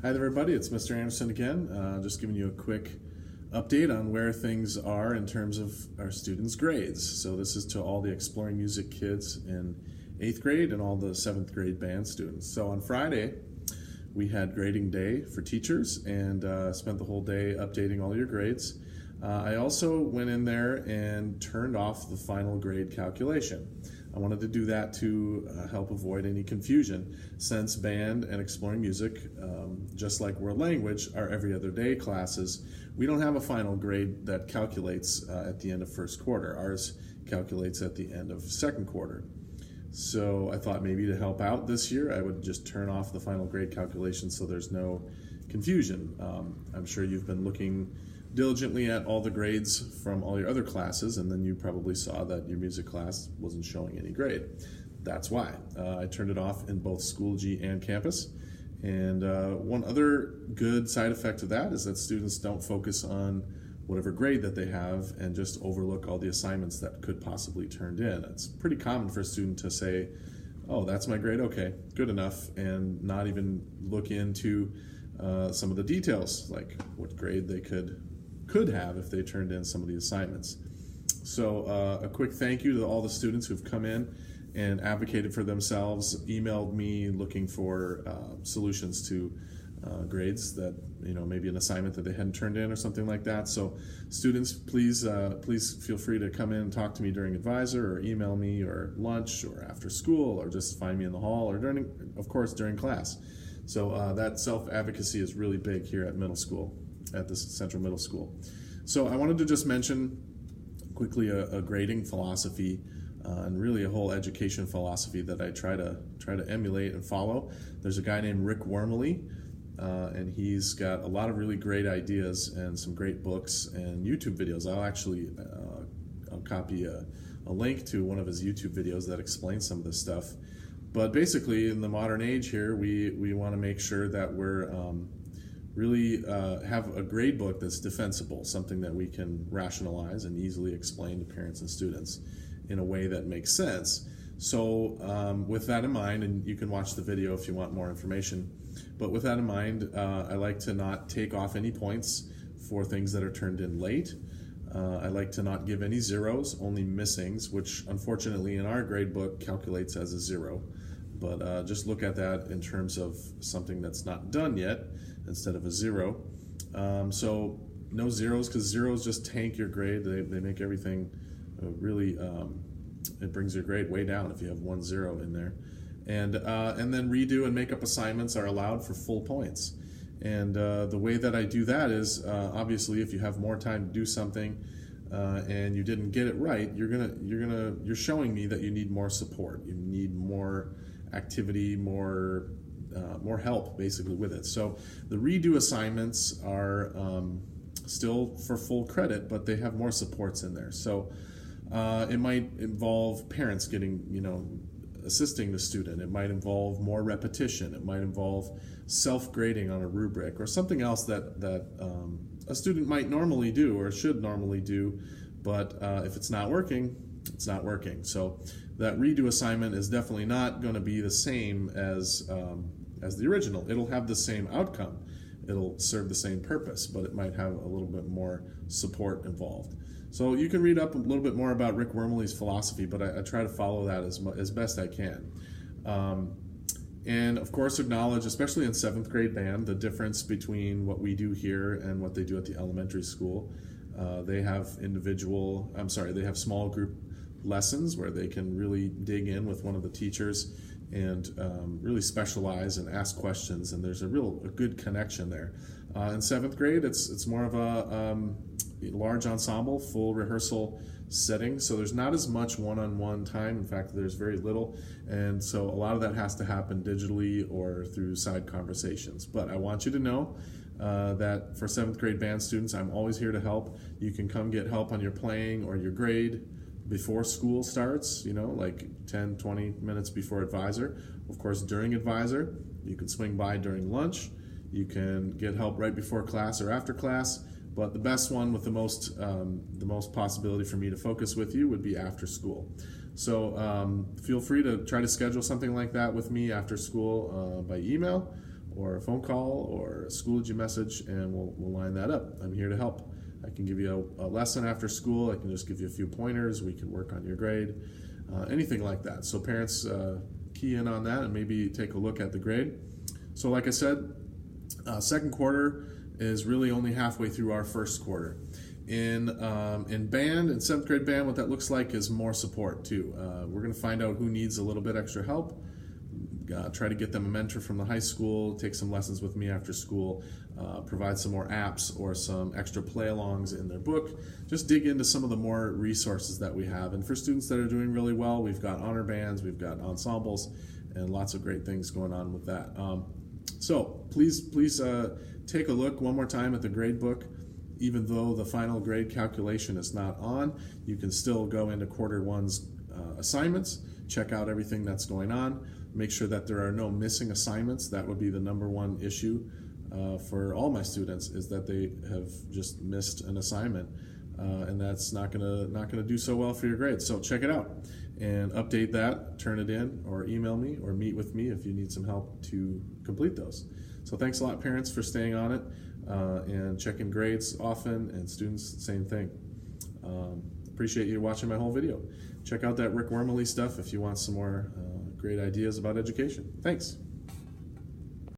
Hi there, everybody. It's Mr. Anderson again. Just giving you a quick update on where things are in terms of our students' grades. So this is to all the Exploring Music kids in 8th grade and all the 7th grade band students. So on Friday, we had grading day for teachers and spent the whole day updating all your grades. I also went in there and turned off the final grade calculation. I wanted to do that to help avoid any confusion, since band and exploring music, just like world language, are every other day classes. We don't have a final grade that calculates at the end of first quarter. Ours calculates at the end of second quarter. So I thought maybe to help out this year, I would just turn off the final grade calculation so there's no confusion. I'm sure you've been looking diligently at all the grades from all your other classes, and then you probably saw that your music class wasn't showing any grade. That's why. I turned it off in both Schoology and campus. And one other good side effect of that is that students don't focus on whatever grade that they have and just overlook all the assignments that could possibly turned in. It's pretty common for a student to say, oh, that's my grade, okay, good enough, and not even look into some of the details, like what grade they could have if they turned in some of the assignments. So a quick thank you to all the students who've come in and advocated for themselves, emailed me looking for solutions to grades that, maybe an assignment that they hadn't turned in or something like that. So students, please feel free to come in and talk to me during advisor, or email me, or lunch, or after school, or just find me in the hall, or during class. So that self-advocacy is really big here at middle school, at the Central Middle School. So I wanted to just mention quickly a grading philosophy and really a whole education philosophy that I try to emulate and follow. There's a guy named Rick Wormeli, and he's got a lot of really great ideas and some great books and YouTube videos. I'll copy a link to one of his YouTube videos that explains some of this stuff. But basically, in the modern age here, we want to make sure that we're really have a grade book that's defensible, something that we can rationalize and easily explain to parents and students in a way that makes sense. So with that in mind, and you can watch the video if you want more information, but with that in mind, I like to not take off any points for things that are turned in late. I like to not give any zeros, only missings, which unfortunately in our grade book calculates as a zero. But just look at that in terms of something that's not done yet instead of a zero. So no zeros, because zeros just tank your grade. They make everything really, it brings your grade way down if you have 1 0 in there. And then redo and make up assignments are allowed for full points. And the way that I do that is, obviously, if you have more time to do something and you didn't get it right, you're showing me that you need more support. You need more activity, more help, basically, with it. So the redo assignments are still for full credit, but they have more supports in there. So it might involve parents assisting the student. It might involve more repetition. It might involve self-grading on a rubric, or something else that a student might normally do or should normally do, but if it's not working, it's not working. So that redo assignment is definitely not going to be the same as the original. It'll have the same outcome. It'll serve the same purpose, but it might have a little bit more support involved. So you can read up a little bit more about Rick Wormeli's philosophy, but I try to follow that as best I can. And of course acknowledge, especially in 7th grade band, the difference between what we do here and what they do at the elementary school. They have small group lessons where they can really dig in with one of the teachers and really specialize and ask questions, and there's a good connection there. In 7th grade, it's more of a large ensemble, full rehearsal setting, so there's not as much one-on-one time. In fact, there's very little, and so a lot of that has to happen digitally or through side conversations. But I want you to know that for 7th grade band students, I'm always here to help. You can come get help on your playing or your grade before school starts, like 10, 20 minutes before advisor. Of course, during advisor, you can swing by during lunch. You can get help right before class or after class. But the best one with the most possibility for me to focus with you would be after school. So feel free to try to schedule something like that with me after school by email, or a phone call or a Schoology message, and we'll line that up. I'm here to help. I can give you a lesson after school. I can just give you a few pointers. We can work on your grade, anything like that. So parents, key in on that and maybe take a look at the grade. So like I said, second quarter is really only halfway through our first quarter. In band, in 7th grade band, what that looks like is more support too. We're going to find out who needs a little bit extra help. Try to get them a mentor from the high school, take some lessons with me after school, provide some more apps or some extra play-alongs in their book. Just dig into some of the more resources that we have. And for students that are doing really well, we've got honor bands, we've got ensembles, and lots of great things going on with that. So please take a look one more time at the grade book. Even though the final grade calculation is not on, you can still go into quarter one's assignments, check out everything that's going on, make sure that there are no missing assignments. That would be the number one issue for all my students, is that they have just missed an assignment, and that's not gonna do so well for your grades. So check it out and update that, turn it in, or email me or meet with me if you need some help to complete those. So thanks a lot, parents, for staying on it and checking grades often, and students, same thing. Appreciate you watching my whole video. Check out that Rick Wormeli stuff if you want some more great ideas about education. Thanks.